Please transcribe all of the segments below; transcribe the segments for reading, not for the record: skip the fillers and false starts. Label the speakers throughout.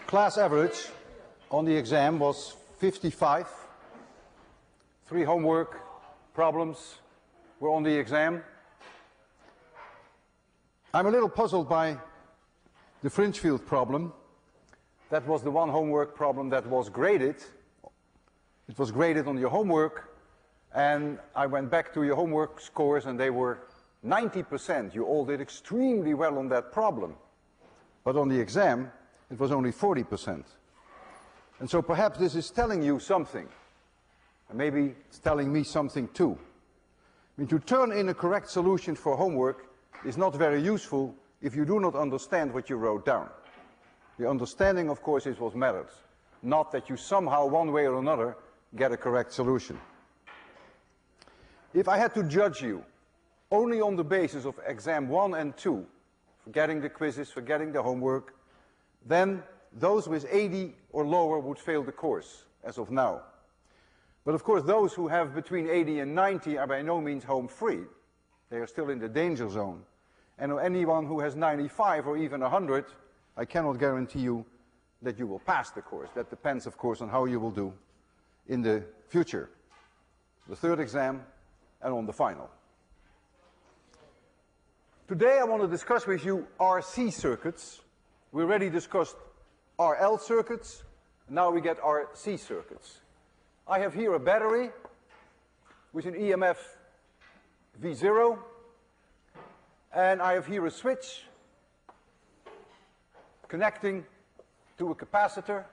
Speaker 1: class average on the exam was 55. 3 homework problems were on the exam. I'm a little puzzled by the fringe field problem. That was the one homework problem that was graded. It was graded on your homework, and I went back to your homework scores and they were 90%. You all did extremely well on that problem. But on the exam, it was only 40%. And so perhaps this is telling you something. And maybe it's telling me something too. I mean, to turn in a correct solution for homework is not very useful if you do not understand what you wrote down. The understanding, of course, is what matters, not that you somehow, one way or another, get a correct solution. If I had to judge you only on the basis of exam 1 and 2, forgetting the quizzes, forgetting the homework, then those with 80 or lower would fail the course, as of now. But of course, those who have between 80 and 90 are by no means home free. They are still in the danger zone. And anyone who has 95 or even 100, I cannot guarantee you that you will pass the course. That depends, of course, on how you will do in the future, the third exam and on the final. Today I want to discuss with you RC circuits. We already discussed RL circuits, now we get RC circuits. I have here a battery with an EMF V0, and I have here a switch connecting to a capacitor,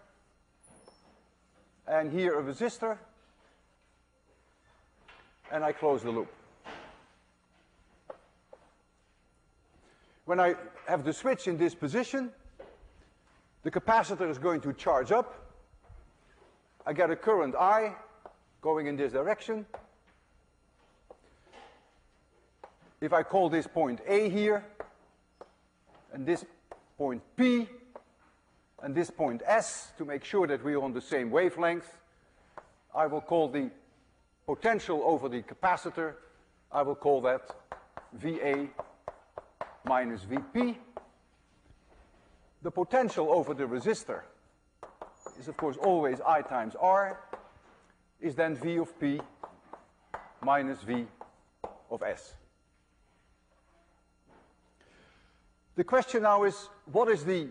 Speaker 1: and here a resistor, and I close the loop. When I have the switch in this position, the capacitor is going to charge up. I get a current I going in this direction. If I call this point A here, and this point P, and this point S, to make sure that we are on the same wavelength, I will call the potential over the capacitor, I will call that VA minus VP. The potential over the resistor is, of course, always I times R, is then V of P minus V of S. The question now is, what is the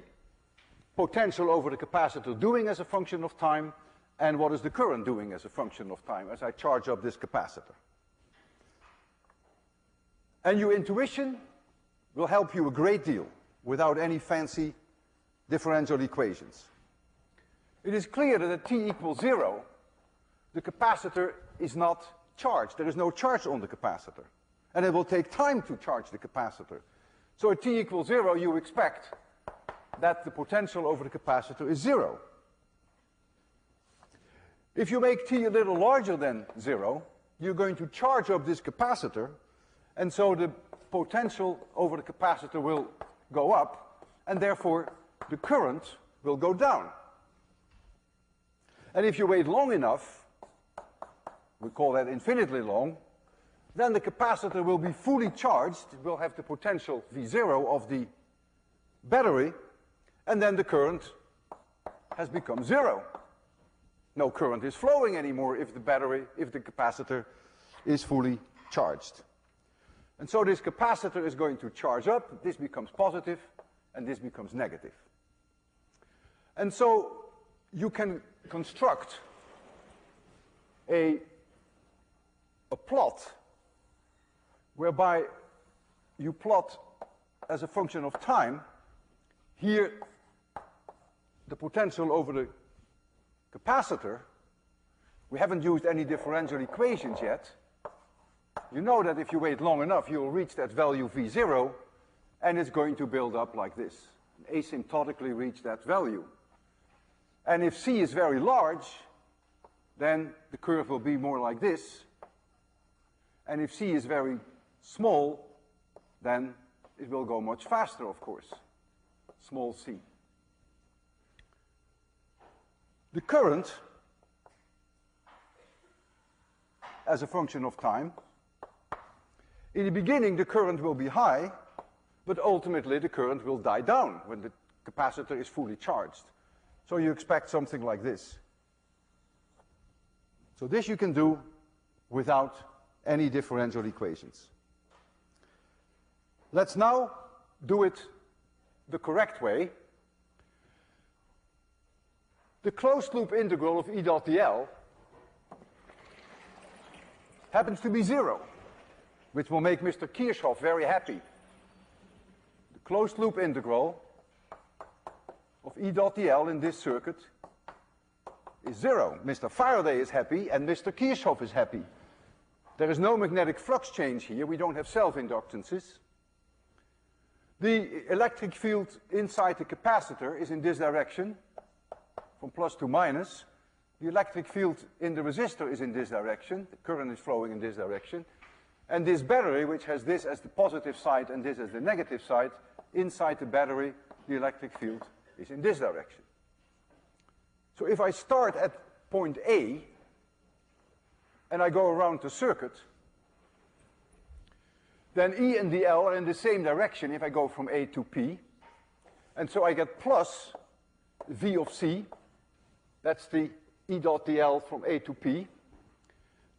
Speaker 1: potential over the capacitor doing as a function of time, and what is the current doing as a function of time as I charge up this capacitor? And your intuition will help you a great deal without any fancy differential equations. It is clear that at t equals 0, the capacitor is not charged. There is no charge on the capacitor. And it will take time to charge the capacitor. So at t equals 0, you expect that the potential over the capacitor is 0. If you make t a little larger than 0, you're going to charge up this capacitor, and so the potential over the capacitor will go up, and therefore the current will go down. And if you wait long enough, we call that infinitely long, then the capacitor will be fully charged. It will have the potential V0 of the battery, and then the current has become 0. No current is flowing anymore if the capacitor is fully charged. And so this capacitor is going to charge up, this becomes positive, and this becomes negative. And so you can construct a plot whereby you plot as a function of time here the potential over the capacitor. We haven't used any differential equations yet. You know that if you wait long enough, you will reach that value V0, and it's going to build up like this, and asymptotically reach that value. And if C is very large, then the curve will be more like this. And if C is very small, then it will go much faster, of course, small c. The current, as a function of time, in the beginning the current will be high, but ultimately the current will die down when the capacitor is fully charged. So you expect something like this. So this you can do without any differential equations. Let's now do it the correct way. The closed loop integral of E dot dl happens to be 0, which will make Mr. Kirchhoff very happy. The closed loop integral of E dot dl in this circuit is 0. Mr. Faraday is happy and Mr. Kirchhoff is happy. There is no magnetic flux change here. We don't have self-inductances. The electric field inside the capacitor is in this direction, from plus to minus. The electric field in the resistor is in this direction. The current is flowing in this direction. And this battery, which has this as the positive side and this as the negative side, inside the battery, the electric field is in this direction. So if I start at point A, and I go around the circuit, then E and dl are in the same direction if I go from A to P. And so I get plus V of C. That's the E dot dl from A to P.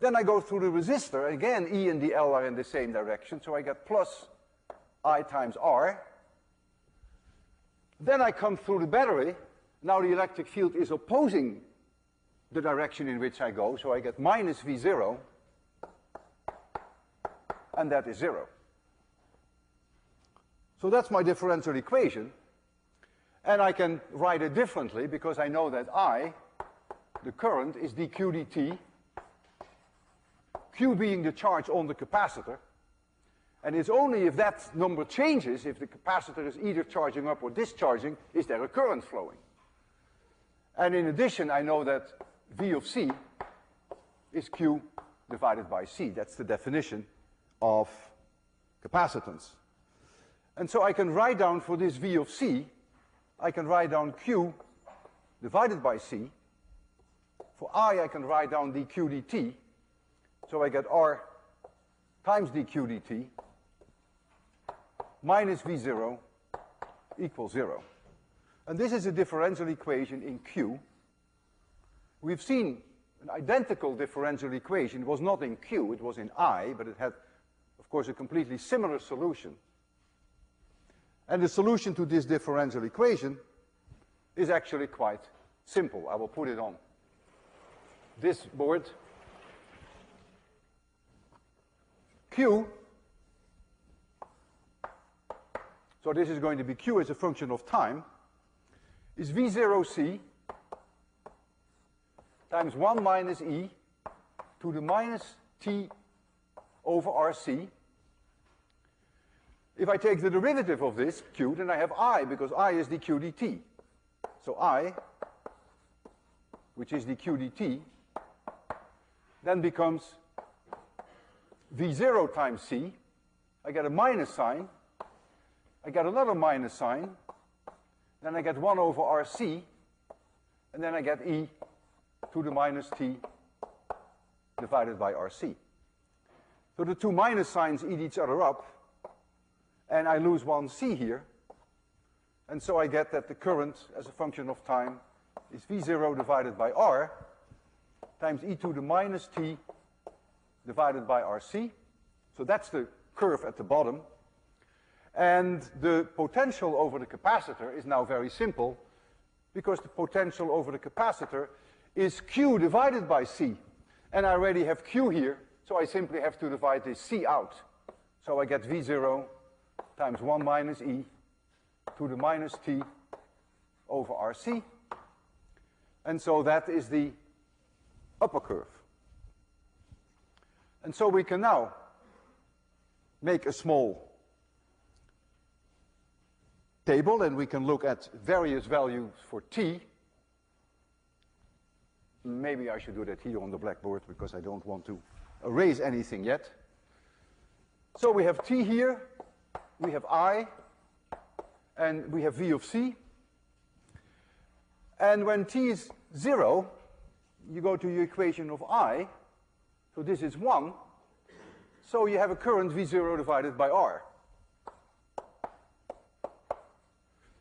Speaker 1: Then I go through the resistor. Again, E and dl are in the same direction. So I get plus I times R. Then I come through the battery. Now the electric field is opposing the direction in which I go. So I get minus V0. And that is 0. So that's my differential equation. And I can write it differently because I know that I, the current, is dq dt, Q being the charge on the capacitor. And it's only if that number changes, if the capacitor is either charging up or discharging, is there a current flowing. And in addition, I know that V of C is Q divided by C. That's the definition of capacitance. And so I can write down for this V of C, I can write down Q divided by C. For I can write down dq dt. So I get R times dq dt minus V0 equals 0. And this is a differential equation in Q. We've seen an identical differential equation. It was not in Q, it was in I, but it had, of course, a completely similar solution. And the solution to this differential equation is actually quite simple. I will put it on this board. Q, so this is going to be Q as a function of time, is V0C times 1 minus E to the minus T over RC. If I take the derivative of this Q, then I have I, because I is dq dt. So I, which is dq dt, then becomes V0 times C. I get a minus sign. I get another minus sign. Then I get 1 over RC. And then I get E to the minus T divided by RC. So the two minus signs eat each other up. And I lose one C here. And so I get that the current, as a function of time, is V0 divided by R times E to the minus T divided by RC. So that's the curve at the bottom. And the potential over the capacitor is now very simple, because the potential over the capacitor is Q divided by C. And I already have Q here, so I simply have to divide this C out. So I get V0 times 1 minus E to the minus T over RC. And so that is the upper curve. And so we can now make a small table, and we can look at various values for T. Maybe I should do that here on the blackboard, because I don't want to erase anything yet. So we have T here, we have I, and we have V of C. And when T is 0, you go to your equation of I. So this is 1. So you have a current V0 divided by R.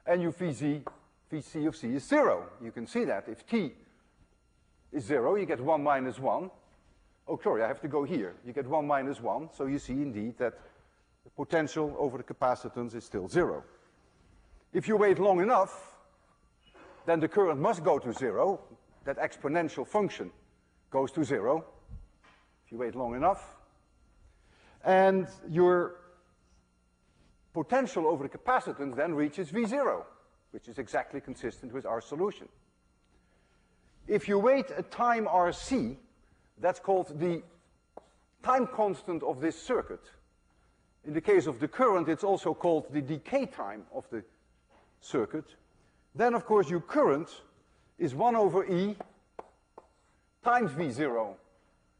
Speaker 1: And you VZ Vc of c is 0. You can see that. If t is 0, you get 1 minus 1. Oh, sorry, I have to go here. You get 1 minus 1, so you see indeed that the potential over the capacitance is still 0. If you wait long enough, then the current must go to 0. That exponential function goes to 0. If you wait long enough. And your potential over the capacitance then reaches V0, which is exactly consistent with our solution. If you wait a time RC, that's called the time constant of this circuit. In the case of the current, it's also called the decay time of the circuit. Then, of course, your current is 1 over E times V0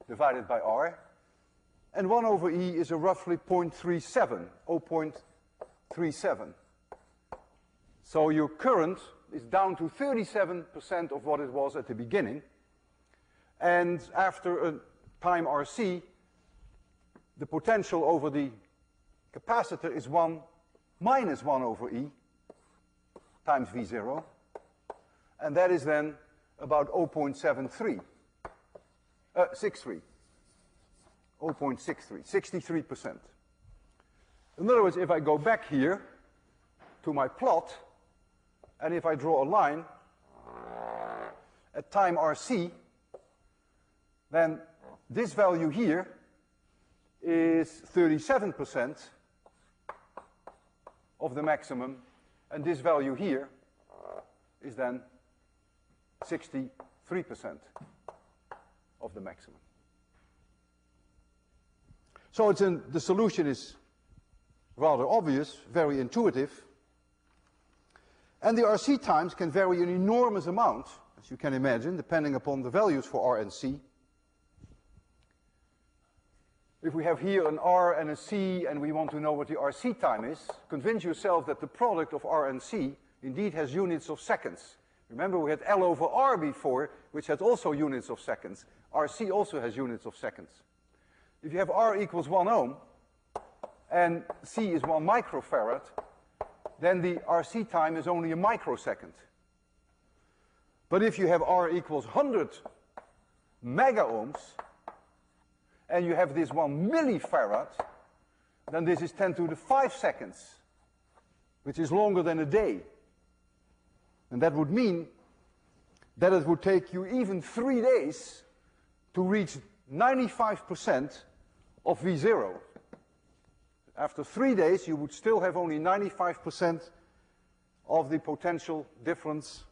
Speaker 1: divided by R. And 1 over E is a roughly 0.37, 0.37. So your current is down to 37% of what it was at the beginning. And after a time RC, the potential over the capacitor is 1 minus 1 over E times V0. And that is then about 0.73, 63. 0.63, 63%. In other words, if I go back here to my plot, and if I draw a line at time RC, then this value here is 37% of the maximum, and this value here is then 63% of the maximum. So the solution is rather obvious, very intuitive. And the RC times can vary an enormous amount, as you can imagine, depending upon the values for R and C. If we have here an R and a C, and we want to know what the RC time is, convince yourself that the product of R and C indeed has units of seconds. Remember, we had L over R before, which had also units of seconds. RC also has units of seconds. If you have R equals 1 ohm, and C is 1 microfarad, then the RC time is only a microsecond. But if you have R equals 100 mega ohms, and you have this 1 millifarad, then this is 10 to the 5 seconds, which is longer than a day. And that would mean that it would take you even 3 days to reach 95% of V0. After 3 days, you would still have only 95% of the potential difference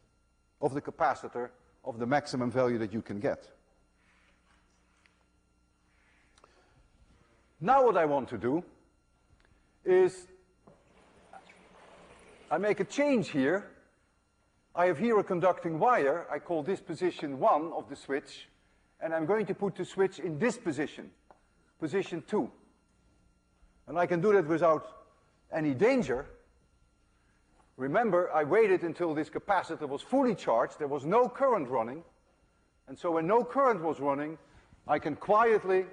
Speaker 1: of the capacitor of the maximum value that you can get. Now what I want to do is I make a change here. I have here a conducting wire. I call this position 1 of the switch, and I'm going to put the switch in this position, position 2. And I can do that without any danger. Remember, I waited until this capacitor was fully charged. There was no current running. And so when no current was running, I can quietly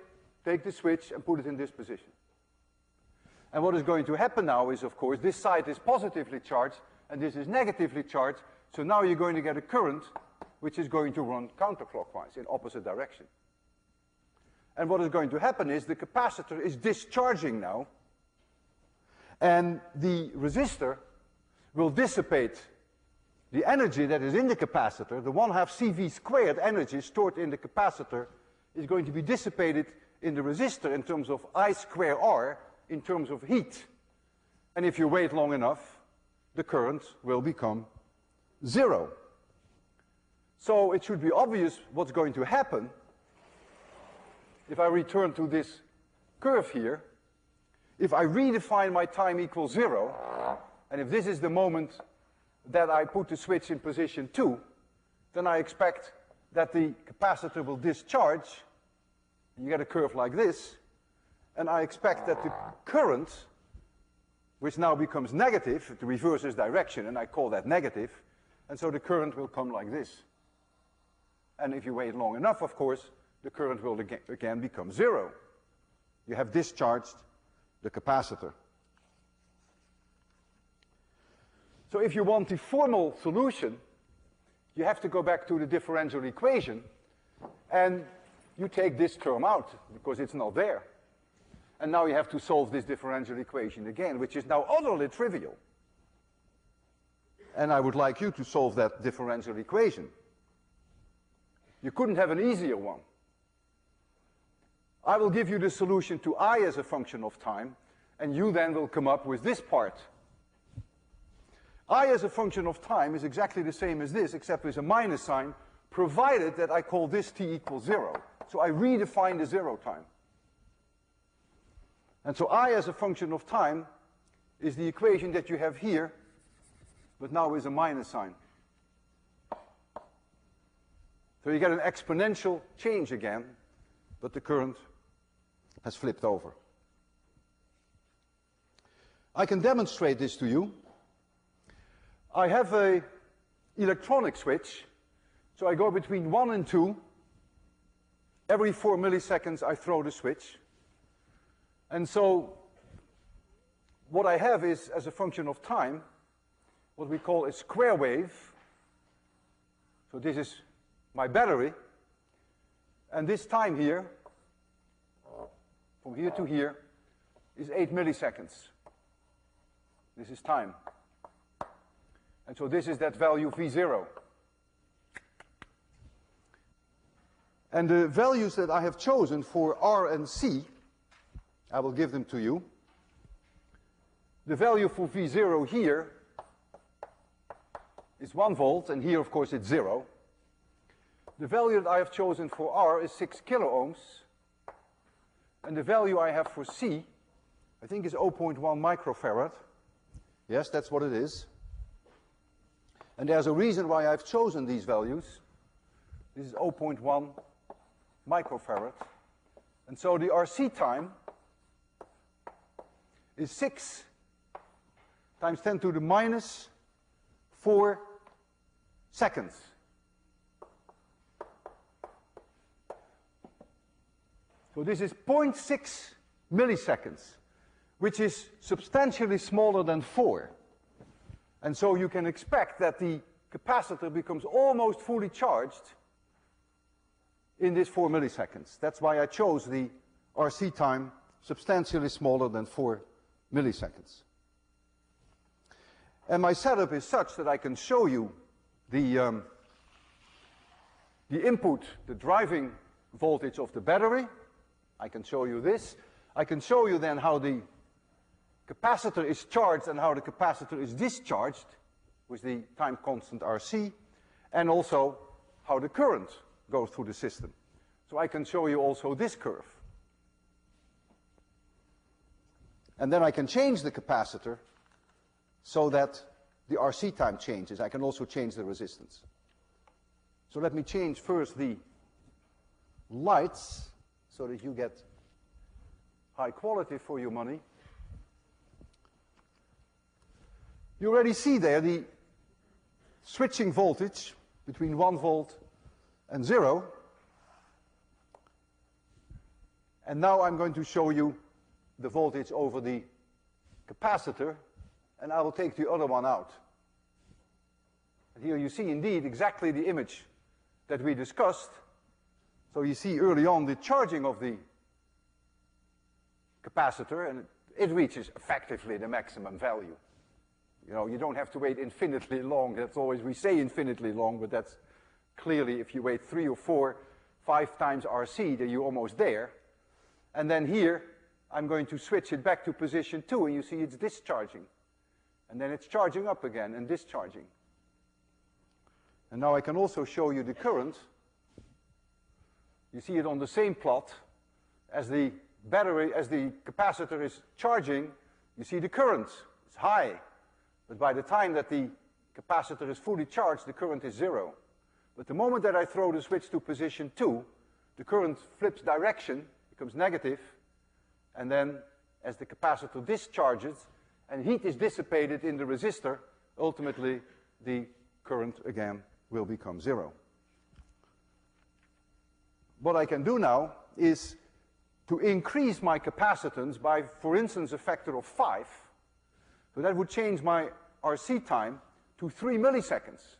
Speaker 1: take the switch and put it in this position. And what is going to happen now is, of course, this side is positively charged and this is negatively charged. So now you're going to get a current which is going to run counterclockwise in opposite direction. And what is going to happen is the capacitor is discharging now, and the resistor will dissipate the energy that is in the capacitor. The 1/2 CV squared energy stored in the capacitor is going to be dissipated in the resistor in terms of I square R, in terms of heat. And if you wait long enough, the current will become 0. So it should be obvious what's going to happen. If I return to this curve here, if I redefine my time equals 0, and if this is the moment that I put the switch in position 2, then I expect that the capacitor will discharge. You get a curve like this, and I expect that the current, which now becomes negative, it reverses direction, and I call that negative, and so the current will come like this. And if you wait long enough, of course, the current will again become 0. You have discharged the capacitor. So if you want the formal solution, you have to go back to the differential equation, and you take this term out, because it's not there. And now you have to solve this differential equation again, which is now utterly trivial. And I would like you to solve that differential equation. You couldn't have an easier one. I will give you the solution to I as a function of time, and you then will come up with this part. I as a function of time is exactly the same as this, except with a minus sign, provided that I call this t equals 0. So I redefine the 0 time. And so I as a function of time is the equation that you have here, but now with a minus sign. So you get an exponential change again, but the current has flipped over. I can demonstrate this to you. I have an electronic switch, so I go between 1 and 2. Every 4 milliseconds I throw the switch. And so what I have is, as a function of time, what we call a square wave. So this is my battery. And this time here, from here to here, is 8 milliseconds. This is time. And so this is that value V0. And the values that I have chosen for R and C, I will give them to you. The value for V0 here is 1 volt, and here, of course, it's 0. The value that I have chosen for R is 6 kilo ohms. And the value I have for C, I think, is 0.1 microfarad. Yes, that's what it is. And there's a reason why I've chosen these values. This is 0.1 microfarad. And so the RC time is 6 times 10 to the minus 4 seconds. So this is 0.6 milliseconds, which is substantially smaller than 4. And so you can expect that the capacitor becomes almost fully charged in this 4 milliseconds. That's why I chose the RC time substantially smaller than 4 milliseconds. And my setup is such that I can show you the input, the driving voltage of the battery. I can show you this. I can show you then how the capacitor is charged and how the capacitor is discharged with the time constant RC, and also how the current goes through the system. So I can show you also this curve. And then I can change the capacitor so that the RC time changes. I can also change the resistance. So let me change first the lights so that you get high quality for your money. You already see there the switching voltage between 1 volt and 0. And now I'm going to show you the voltage over the capacitor, and I will take the other one out. And here you see indeed exactly the image that we discussed. So you see early on the charging of the capacitor, and it reaches effectively the maximum value. You know, you don't have to wait infinitely long. That's always, we say infinitely long, but that's clearly, if you wait 3 or 4, 5 times RC, then you're almost there. And then here, I'm going to switch it back to position 2, and you see it's discharging. And then it's charging up again and discharging. And now I can also show you the current. You see it on the same plot. As the battery, as the capacitor is charging, you see the current. It's high. But by the time that the capacitor is fully charged, the current is 0. But the moment that I throw the switch to position 2, the current flips direction, becomes negative, and then as the capacitor discharges and heat is dissipated in the resistor, ultimately the current again will become 0. What I can do now is to increase my capacitance by, for instance, a factor of 5. So that would change my RC time to 3 milliseconds.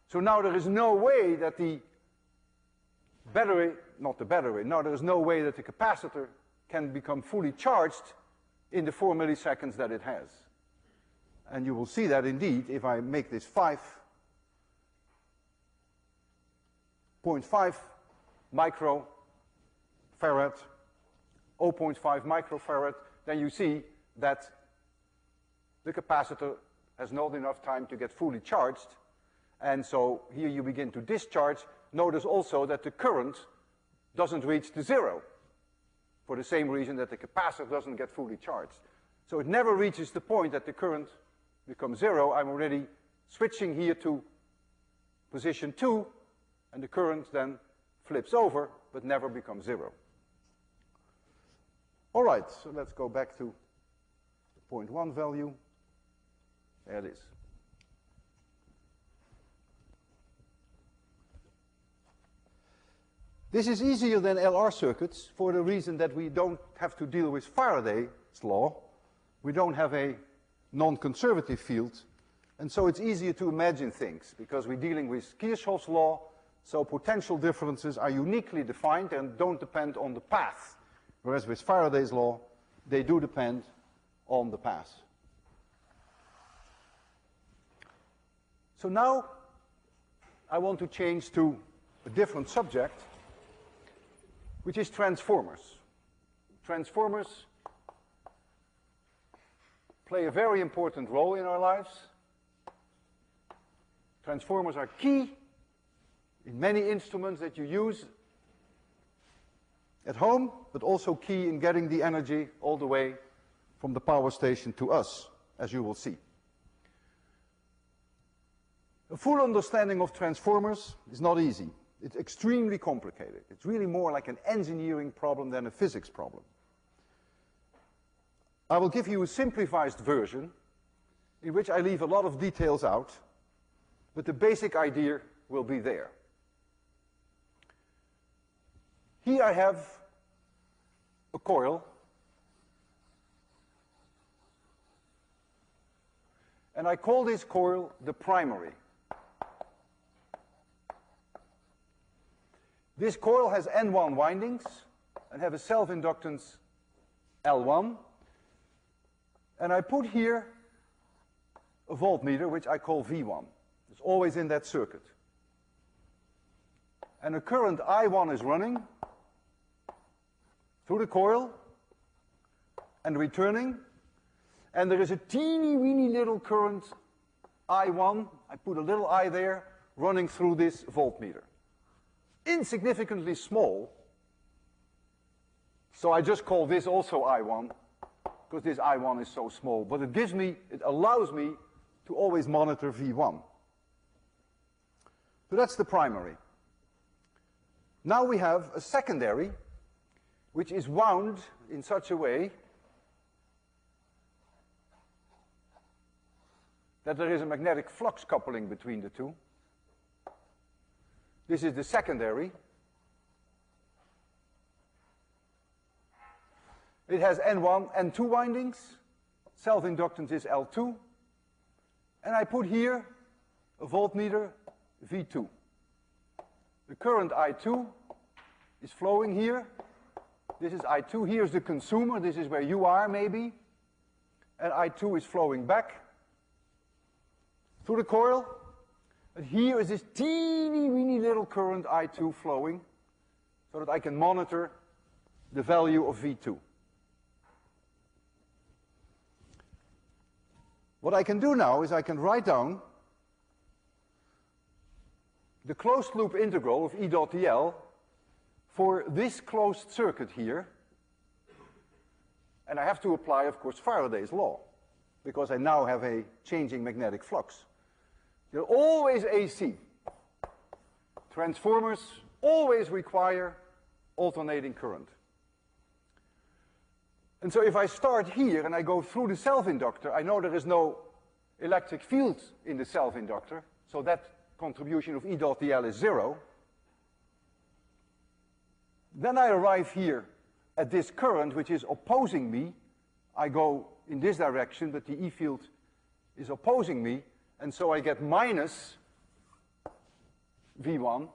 Speaker 1: So now there is no way that the battery, not the battery, now there is no way that the capacitor can become fully charged in the 4 milliseconds that it has. And you will see that indeed if I make this 5.5 microfarad, 0.5 microfarad, then you see that the capacitor has not enough time to get fully charged. And so here you begin to discharge. Notice also that the current doesn't reach the zero for the same reason that the capacitor doesn't get fully charged. So it never reaches the point that the current becomes zero. I'm already switching here to position 2, and the current then flips over, but never becomes zero. All right, so let's go back to the 0.1 value. There it is. This is easier than LR circuits for the reason that we don't have to deal with Faraday's law. We don't have a non-conservative field, and so it's easier to imagine things because we're dealing with Kirchhoff's law, so potential differences are uniquely defined and don't depend on the path, whereas with Faraday's law, they do depend on the path. So now I want to change to a different subject, which is transformers. Transformers play a very important role in our lives. Transformers are key in many instruments that you use at home, but also key in getting the energy all the way from the power station to us, as you will see. A full understanding of transformers is not easy. It's extremely complicated. It's really more like an engineering problem than a physics problem. I will give you a simplified version in which I leave a lot of details out, but the basic idea will be there. Here I have a coil, and I call this coil the primary. This coil has N1 windings and have a self-inductance L1. And I put here a voltmeter, which I call V1. It's always in that circuit. And a current I1 is running through the coil and returning. And there is a teeny weeny little current I1, I put a little I there, running through this voltmeter. Insignificantly small, so I just call this also I1, because this I1 is so small, but it allows me to always monitor V1. So that's the primary. Now we have a secondary, which is wound in such a way that there is a magnetic flux coupling between the two. This is the secondary. It has N1 and 2 windings. Self-inductance is L2. And I put here a voltmeter V2. The current I2 is flowing here. This is I2. Here's the consumer. This is where you are, maybe. And I2 is flowing back through the coil. And here is this teeny weeny little current I2 flowing so that I can monitor the value of V2. What I can do now is I can write down the closed loop integral of E dot dl for this closed circuit here. And I have to apply, of course, Faraday's law, because I now have a changing magnetic flux. They're always AC. Transformers always require alternating current. And so if I start here and I go through the self-inductor, I know there is no electric field in the self-inductor, so that contribution of E dot dl is 0. Then I arrive here at this current, which is opposing me. I go in this direction, but the E field is opposing me. and so I get minus V1.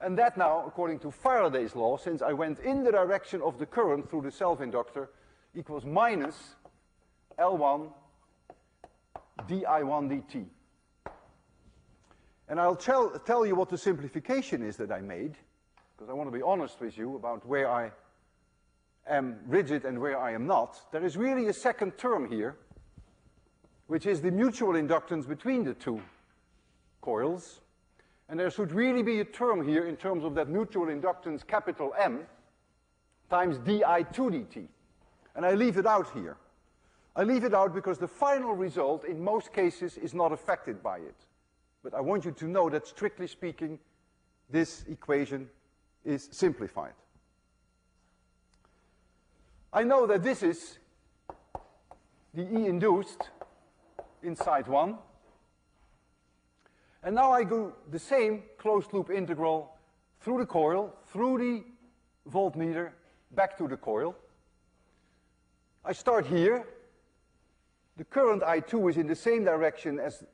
Speaker 1: And that now, according to Faraday's law, since I went in the direction of the current through the self-inductor, equals minus L1 di1 dt. And I'll tell you what the simplification is that I made, because I want to be honest with you about where I am rigid and where I am not. There is really a second term here, which is the mutual inductance between the two coils. And there should really be a term here in terms of that mutual inductance, capital M, times di2 dt. And I leave it out here. I leave it out because the final result, in most cases, is not affected by it. But I want you to know that, strictly speaking, this equation is simplified. I know that this is the E induced inside 1. And now I do the same closed loop integral through the coil, through the voltmeter, back to the coil. I start here. The current I2 is in the same direction as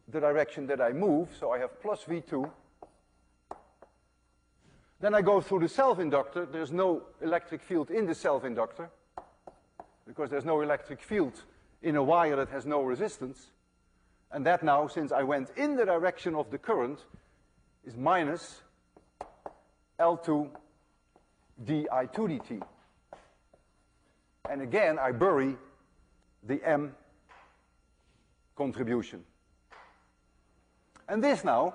Speaker 1: the direction that I move, so I have plus V2. Then I go through the self-inductor. There's no electric field in the self-inductor, because there's no electric field in a wire that has no resistance. And that now, since I went in the direction of the current, is minus L2 di2 dt. And again, I bury the M contribution. And this now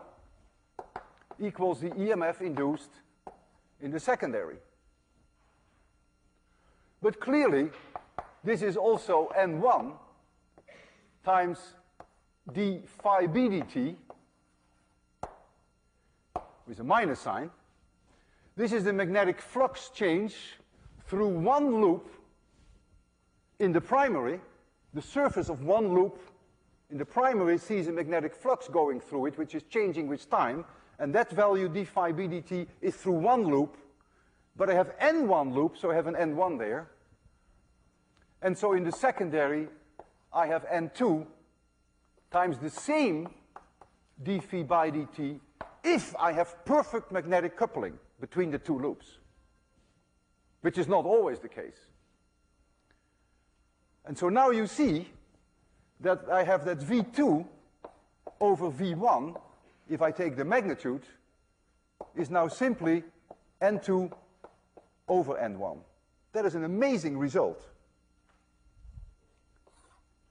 Speaker 1: equals the EMF induced in the secondary. But clearly, this is also N1 times d phi b dt with a minus sign. This is the magnetic flux change through one loop in the primary. The surface of one loop in the primary sees a magnetic flux going through it, which is changing with time, and that value d phi b dt is through one loop, but I have N1 loops, so I have an N1 there. And so in the secondary, I have N2 times the same d phi by dt if I have perfect magnetic coupling between the two loops, which is not always the case. And so now you see that I have that V2 over V1, if I take the magnitude, is now simply N2 over N1. That is an amazing result.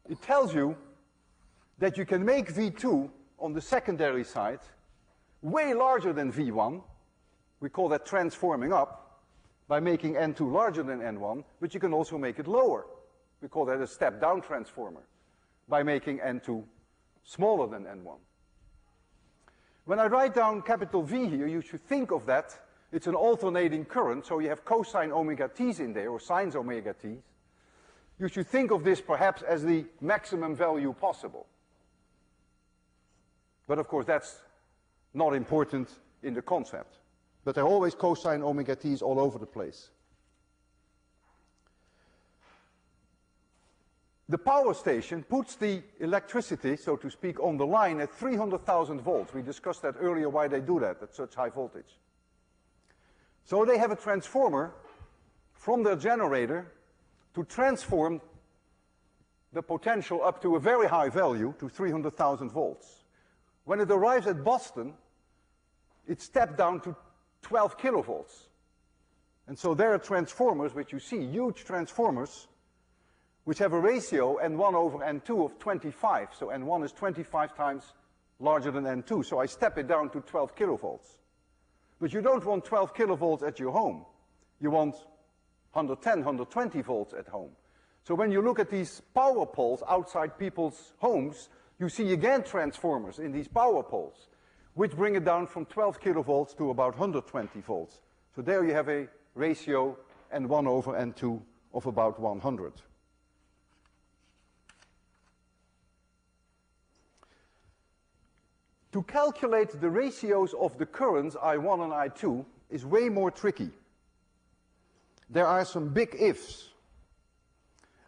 Speaker 1: It tells you that you can make V2 on the secondary side way larger than V1. We call that transforming up by making N2 larger than N1, but you can also make it lower. We call that a step-down transformer by making N2 smaller than N1. When I write down capital V here, you should think of that. It's an alternating current, so you have cosine omega t's in there, or sines omega t's. You should think of this perhaps as the maximum value possible. But of course, that's not important in the concept. But there are always cosine omega t's all over the place. The power station puts the electricity, so to speak, on the line at 300,000 volts. We discussed that earlier, why they do that at such high voltage. So they have a transformer from their generator to transform the potential up to a very high value, to 300,000 volts. When it arrives at Boston, it stepped down to 12 kilovolts. And so there are transformers, which you see, huge transformers, which have a ratio N1 over N2 of 25. So N1 is 25 times larger than N2. So I step it down to 12 kilovolts. But you don't want 12 kilovolts at your home. You want 110, 120 volts at home. So when you look at these power poles outside people's homes, you see again transformers in these power poles, which bring it down from 12 kilovolts to about 120 volts. So there you have a ratio N1 over N2 of about 100. To calculate the ratios of the currents I1 and I2 is way more tricky. There are some big ifs.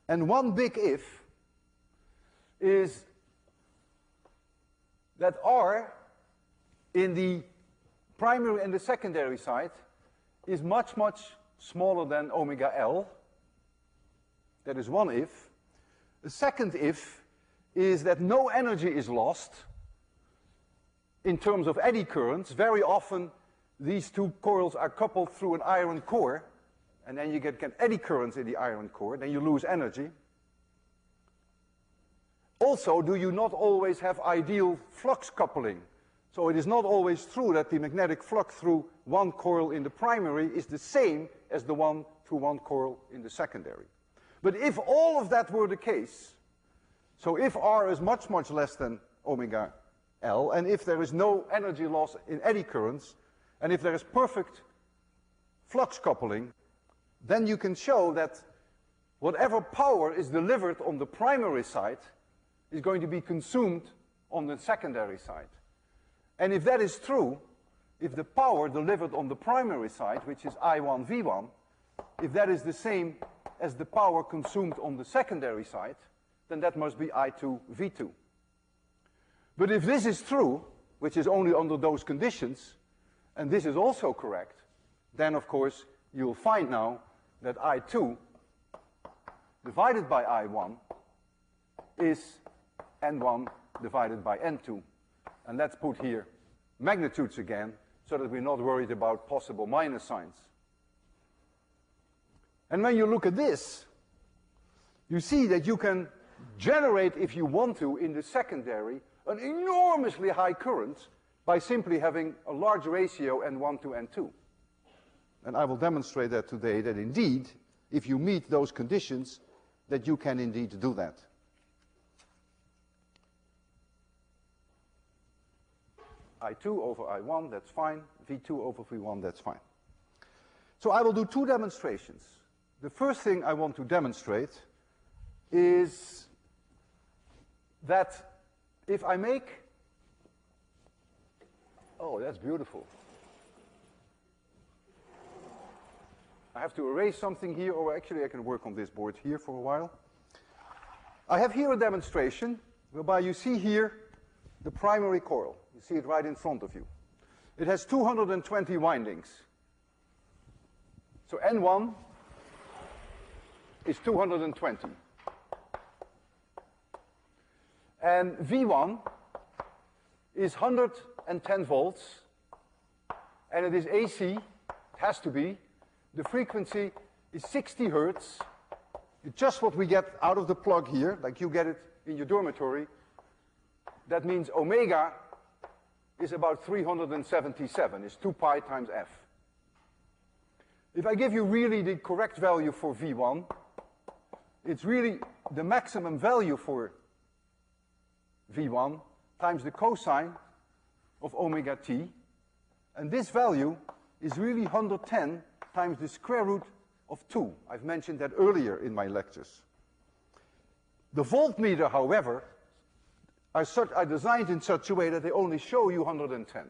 Speaker 1: And one big if is that R in the primary and the secondary side is much, much smaller than omega L. That is one if. The second if is that no energy is lost in terms of eddy currents. Very often these two coils are coupled through an iron core, and then you get eddy currents in the iron core, then you lose energy. Also, do you not always have ideal flux coupling? So it is not always true that the magnetic flux through one coil in the primary is the same as the one through one coil in the secondary. But if all of that were the case, so if R is much, much less than omega L, and if there is no energy loss in eddy currents, and if there is perfect flux coupling, then you can show that whatever power is delivered on the primary side is going to be consumed on the secondary side. And if that is true, if the power delivered on the primary side, which is I1 V1, if that is the same as the power consumed on the secondary side, then that must be I2 V2. But if this is true, which is only under those conditions, and this is also correct, then of course you'll find now that I2 divided by I1 is N1 divided by N2. And let's put here magnitudes again, so that we're not worried about possible minus signs. And when you look at this, you see that you can generate, if you want to, in the secondary, an enormously high current by simply having a large ratio N1 to N2. And I will demonstrate that today, that indeed, if you meet those conditions, that you can indeed do that. I2 over I1, that's fine. V2 over V1, that's fine. So I will do two demonstrations. The first thing I want to demonstrate is that if I make, oh, that's beautiful. I have to erase something here, or actually I can work on this board here for a while. I have here a demonstration whereby you see here the primary coil. You see it right in front of you. It has 220 windings. So N1 is 220. And V1 is 110 volts, and it is AC, it has to be. The frequency is 60 hertz. It's just what we get out of the plug here, like you get it in your dormitory. That means omega is about 377, is 2 pi times F. If I give you really the correct value for V1, it's really the maximum value for V1 times the cosine of omega t, and this value is really 110 times the square root of 2. I've mentioned that earlier in my lectures. The voltmeter, however, are designed in such a way that they only show you 110.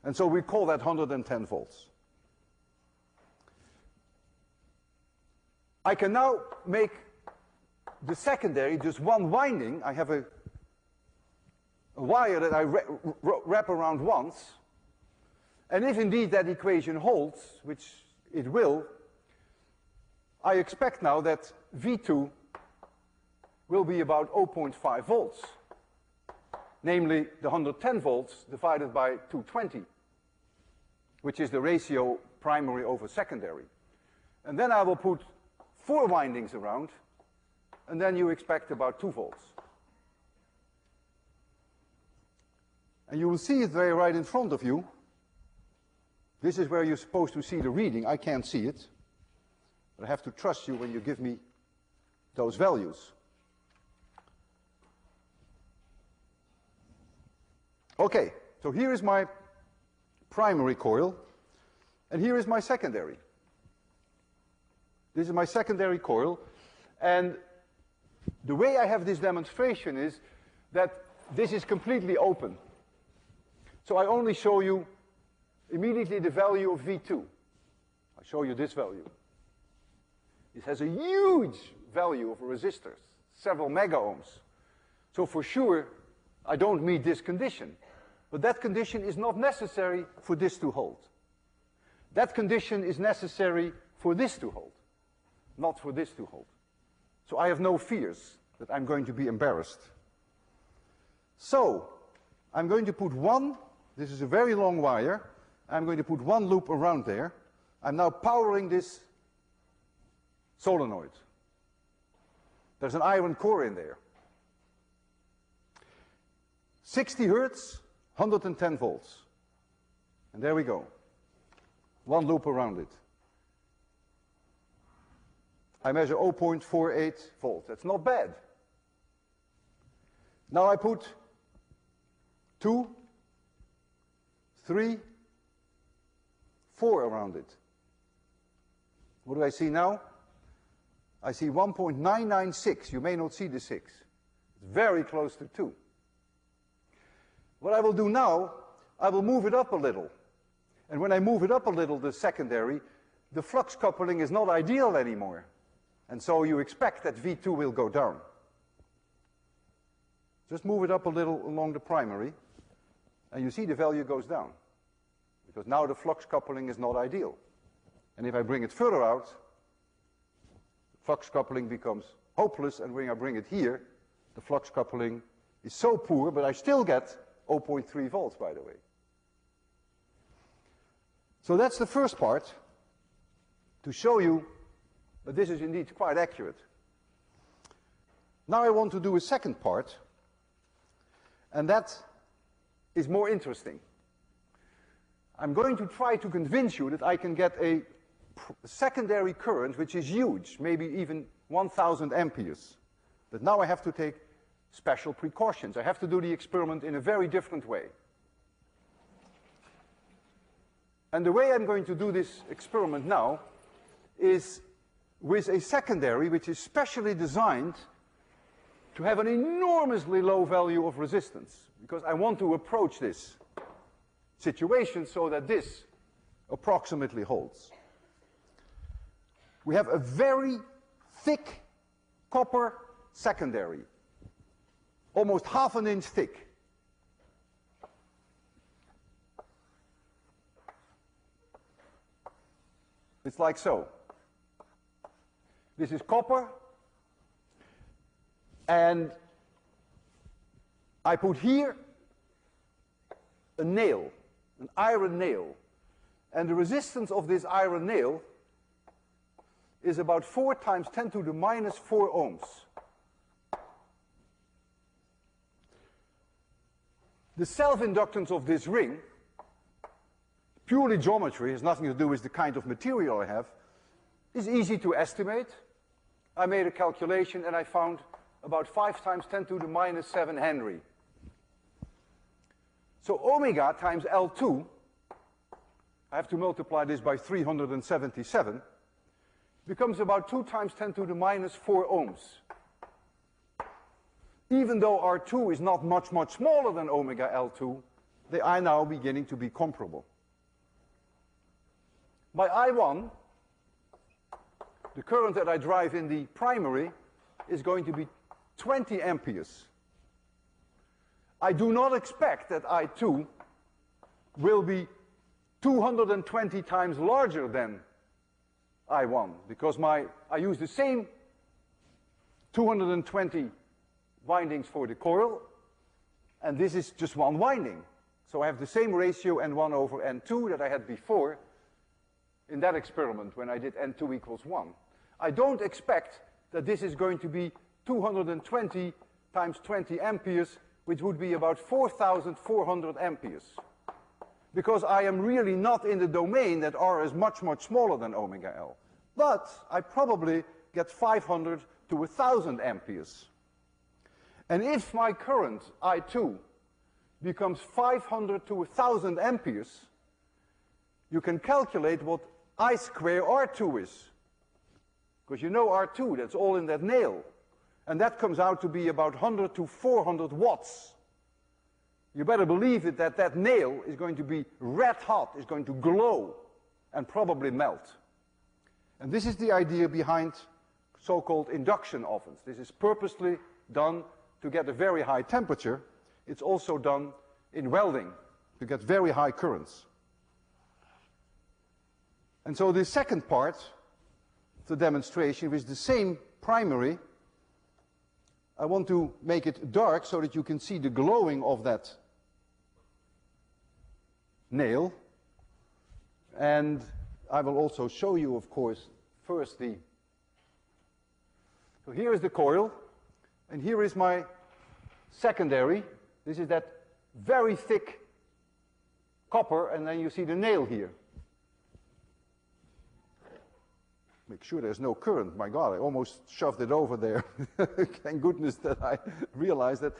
Speaker 1: And so we call that 110 volts. I can now make the secondary just one winding. I have a wire that I wrap around once. And if indeed that equation holds, which it will, I expect now that V2 will be about 0.5 volts, namely the 110 volts divided by 220, which is the ratio primary over secondary. And then I will put 4 windings around, and then you expect about 2 volts. And you will see it there right in front of you. This is where you're supposed to see the reading. I can't see it, but I have to trust you when you give me those values. Okay, so here is my primary coil, and here is my secondary. This is my secondary coil, and the way I have this demonstration is that this is completely open. So I only show you immediately the value of V2. I show you this value. It has a huge value of resistors, several mega ohms. So for sure, I don't meet this condition. But that condition is not necessary for this to hold. That condition is necessary for this to hold, not for this to hold. So I have no fears that I'm going to be embarrassed. So I'm going to put one, this is a very long wire, I'm going to put one loop around there. I'm now powering this solenoid. There's an iron core in there. 60 hertz, 110 volts. And there we go. One loop around it. I measure 0.48 volts. That's not bad. Now I put 2, 3, 4 around it. What do I see now? I see 1.996. You may not see the 6. It's very close to 2. What I will do now, I will move it up a little. And when I move it up a little, the secondary, the flux coupling is not ideal anymore. And so you expect that V2 will go down. Just move it up a little along the primary, and you see the value goes down. Because now the flux coupling is not ideal. And if I bring it further out, flux coupling becomes hopeless, and when I bring it here, the flux coupling is so poor, but I still get 0.3 volts, by the way. So that's the first part, to show you that this is indeed quite accurate. Now I want to do a second part, and that is more interesting. I'm going to try to convince you that I can get a secondary current which is huge, maybe even 1,000 amperes. But now I have to take special precautions. I have to do the experiment in a very different way. And the way I'm going to do this experiment now is with a secondary which is specially designed to have an enormously low value of resistance, because I want to approach this situation so that this approximately holds. We have a very thick copper secondary, almost ½ an inch thick. It's like so. This is copper, and I put here a nail, an iron nail, and the resistance of this iron nail is about 4 times 10 to the minus 4 ohms. The self-inductance of this ring, purely geometry, has nothing to do with the kind of material I have, is easy to estimate. I made a calculation and I found about 5 times 10 to the minus 7 Henry. So omega times L2, I have to multiply this by 377, becomes about 2 times 10 to the minus 4 ohms. Even though R2 is not much smaller than omega L2, they are now beginning to be comparable. By I1, the current that I drive in the primary is going to be 20 amperes. I do not expect that I2 will be 220 times larger than I1, because I use the same 220 windings for the coil, and this is just one winding. So I have the same ratio N1 over N2 that I had before in that experiment when I did N2 equals 1. I don't expect that this is going to be 220 times 20 amperes, which would be about 4,400 amperes. Because I am really not in the domain that R is much smaller than omega L. But I probably get 500 to 1,000 amperes. And if my current, I2, becomes 500 to 1,000 amperes, you can calculate what I square R2 is. Because you know R2, that's all in that nail. And that comes out to be about 100 to 400 watts. You better believe it that that nail is going to be red hot, is going to glow, and probably melt. And this is the idea behind so-called induction ovens. This is purposely done to get a very high temperature it's also done in welding to get very high currents. And so the second part of the demonstration with the same primary, I want to make it dark so that you can see the glowing of that nail. And I will also show you, of course, first so here is the coil, and here is my secondary. This is that very thick copper, and then you see the nail here. Make sure there's no current. My God, I almost shoved it over there. Thank goodness that I realized that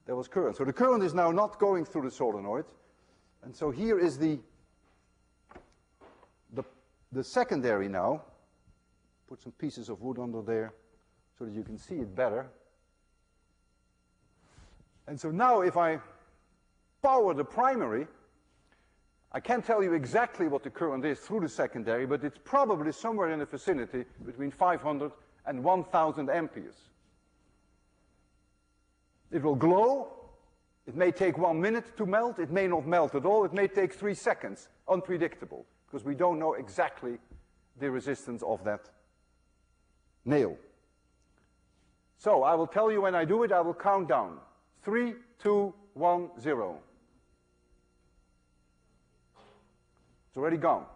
Speaker 1: there was current. So the current is now not going through the solenoid. And so here is the secondary now. Put some pieces of wood under there so that you can see it better. And so now if I power the primary, I can't tell you exactly what the current is through the secondary, but it's probably somewhere in the vicinity between 500 and 1000 amperes. It will glow. It may take 1 minute to melt. It may not melt at all. It may take 3 seconds. Unpredictable, because we don't know exactly the resistance of that nail. So I will tell you when I do it. I will count down. 3, 2, 1, 0. It's already gone.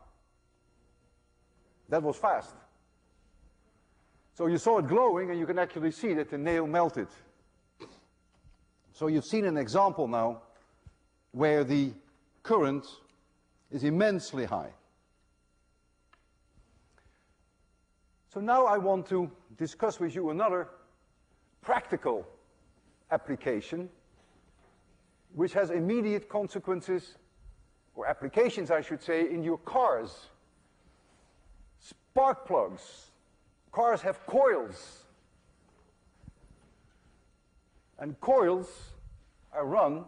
Speaker 1: That was fast. So you saw it glowing, and you can actually see that the nail melted. So you've seen an example now where the current is immensely high. So now I want to discuss with you another practical application which has immediate consequences, or applications I should say, in your cars. Spark plugs. Cars have coils. And coils are run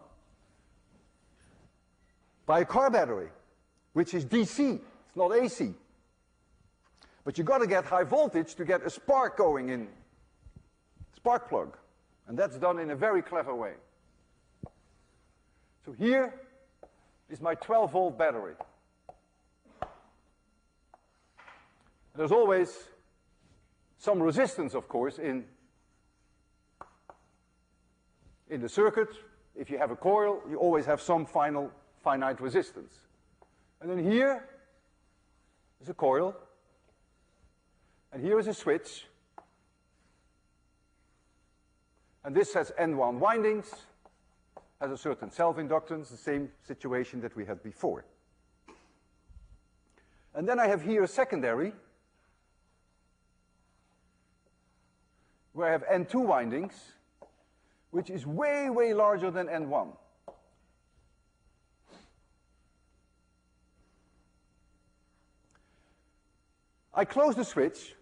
Speaker 1: by a car battery, which is DC, it's not AC. But you've got to get high voltage to get a spark going in spark plug. And that's done in a very clever way. So here is my 12-volt battery. There's always some resistance, of course, in the circuit. If you have a coil, you always have some finite resistance. And then here is a coil, and here is a switch. And this has N1 windings, has a certain self-inductance, the same situation that we had before. And then I have here a secondary, where I have N2 windings, which is way, way larger than N1. I close the switch,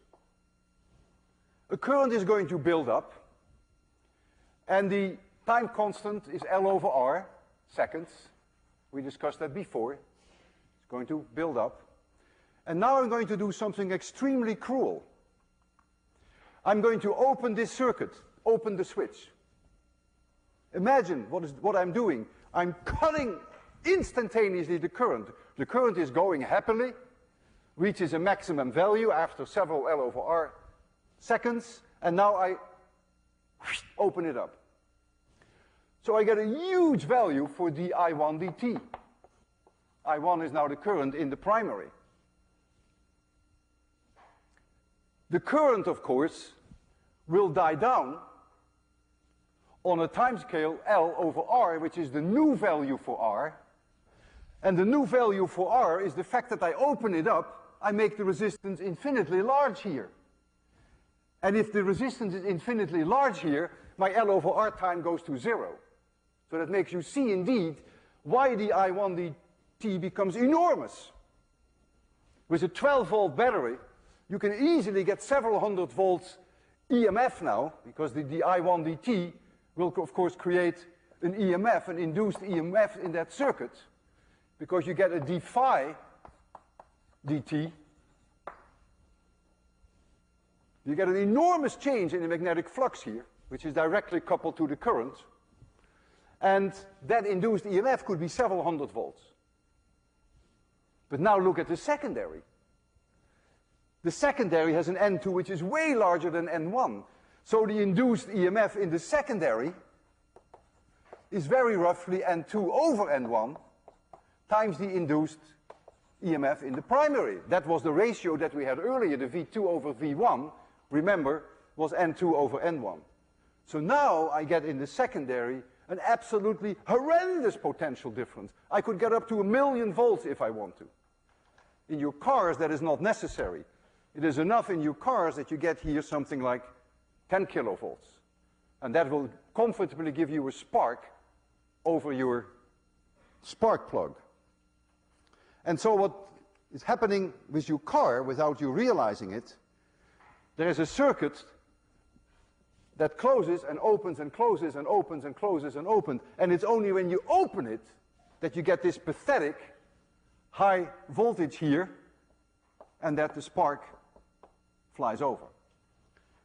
Speaker 1: a current is going to build up, and the time constant is L over R, seconds. We discussed that before. It's going to build up. And now I'm going to do something extremely cruel. I'm going to open this circuit, open the switch. Imagine what I'm doing. I'm cutting instantaneously the current. The current is going happily, reaches a maximum value after several L over R seconds, and now I open it up. So I get a huge value for dI1 dt. I1 is now the current in the primary. The current, of course, will die down on a timescale L over R, which is the new value for R. And the new value for R is the fact that I open it up, I make the resistance infinitely large here. And if the resistance is infinitely large here, my L over R time goes to 0. So that makes you see indeed why the I1 dt becomes enormous. With a 12-volt battery, you can easily get several hundred volts EMF now, because the I1 dt will, of course, create an EMF, an induced EMF in that circuit, because you get a d phi dt. You get an enormous change in the magnetic flux here, which is directly coupled to the current. And that induced EMF could be several hundred volts. But now look at the secondary. The secondary has an N2 which is way larger than N1. So the induced EMF in the secondary is very roughly N2 over N1 times the induced EMF in the primary. That was the ratio that we had earlier, the V2 over V1, remember, was N2 over N1. So now I get in the secondary an absolutely horrendous potential difference. I could get up to 1,000,000 volts if I want to. In your cars, that is not necessary. It is enough in your cars that you get here something like 10 kilovolts. And that will comfortably give you a spark over your spark plug. And so what is happening with your car, without you realizing it, there is a circuit that closes and opens and closes and opens and closes and opens. And it's only when you open it that you get this pathetic high voltage here and that the spark flies over.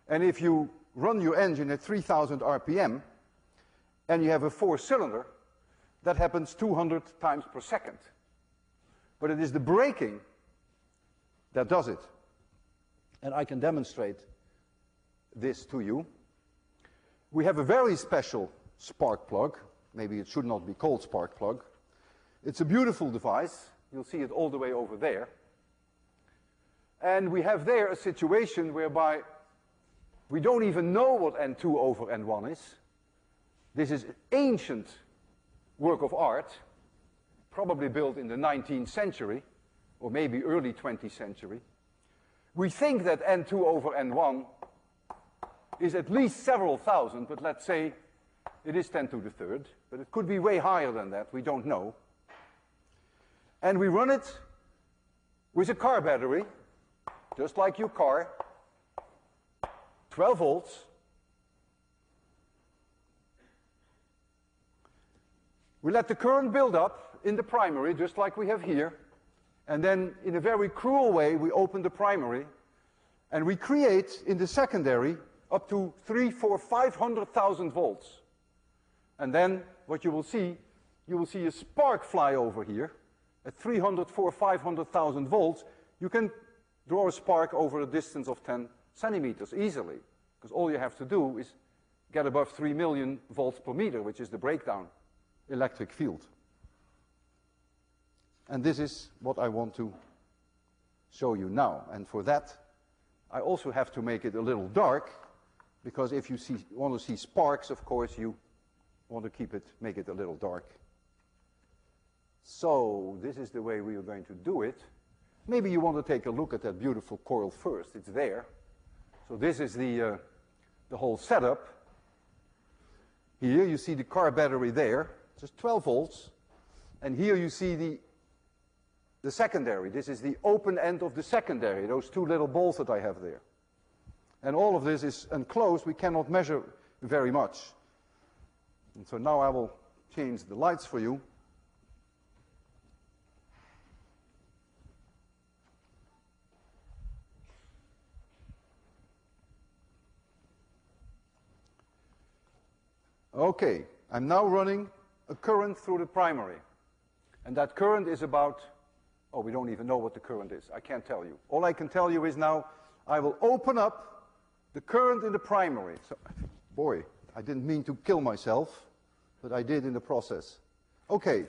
Speaker 1: And if you run your engine at 3,000 RPM and you have a 4-cylinder, that happens 200 times per second. But it is the braking that does it. And I can demonstrate this to you. We have a very special spark plug. Maybe it should not be called spark plug. It's a beautiful device. You'll see it all the way over there. And we have there a situation whereby we don't even know what N2 over N1 is. This is ancient work of art, probably built in the 19th century, or maybe early 20th century. We think that N2 over N1 is at least several thousand, but let's say it is 10 to the third, but it could be way higher than that, we don't know. And we run it with a car battery, just like your car, 12 volts. We let the current build up in the primary, just like we have here, and then in a very cruel way we open the primary, and we create in the secondary up to 300,000, 400,000, 500,000 volts. And then what you will see a spark fly over here at 300,000, 400,000, 500,000 volts. You can draw a spark over a distance of 10 centimeters easily, because all you have to do is get above 3 million volts per meter, which is the breakdown electric field. And this is what I want to show you now. And for that, I also have to make it a little dark, because if you want to see sparks, of course, you want to make it a little dark. So this is the way we are going to do it. Maybe you want to take a look at that beautiful coil first. It's there. So this is the whole setup. Here you see the car battery there, just 12 volts. And here you see the secondary. This is the open end of the secondary, those two little balls that I have there. And all of this is enclosed. We cannot measure very much. And so now I will change the lights for you. Okay, I'm now running a current through the primary. And that current is about, oh, we don't even know what the current is. I can't tell you. All I can tell you is now I will open up the current in the primary. So, boy, I didn't mean to kill myself, but I did in the process. Okay,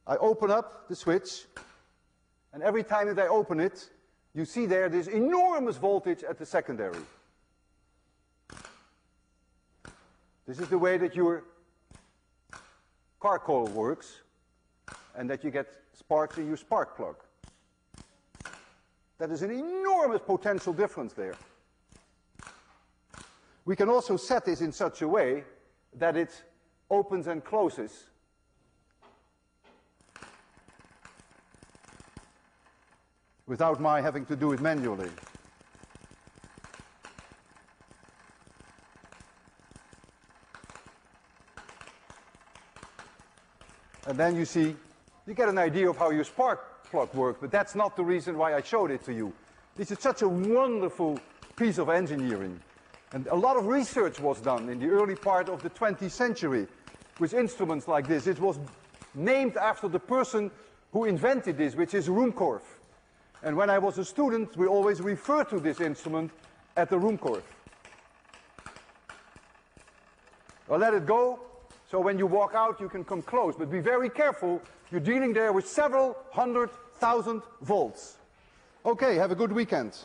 Speaker 1: I open up the switch, and every time that I open it, you see there this enormous voltage at the secondary. This is the way that your car coil works, and that you get sparks in your spark plug. That is an enormous potential difference there. We can also set this in such a way that it opens and closes without my having to do it manually. And then you see, you get an idea of how your spark plug works, but that's not the reason why I showed it to you. This is such a wonderful piece of engineering. And a lot of research was done in the early part of the 20th century with instruments like this. It was named after the person who invented this, which is Ruhmkorff. And when I was a student, we always referred to this instrument at the Ruhmkorff. I'll let it go, so when you walk out, you can come close. But be very careful, you're dealing there with several 100,000 volts. Okay, have a good weekend.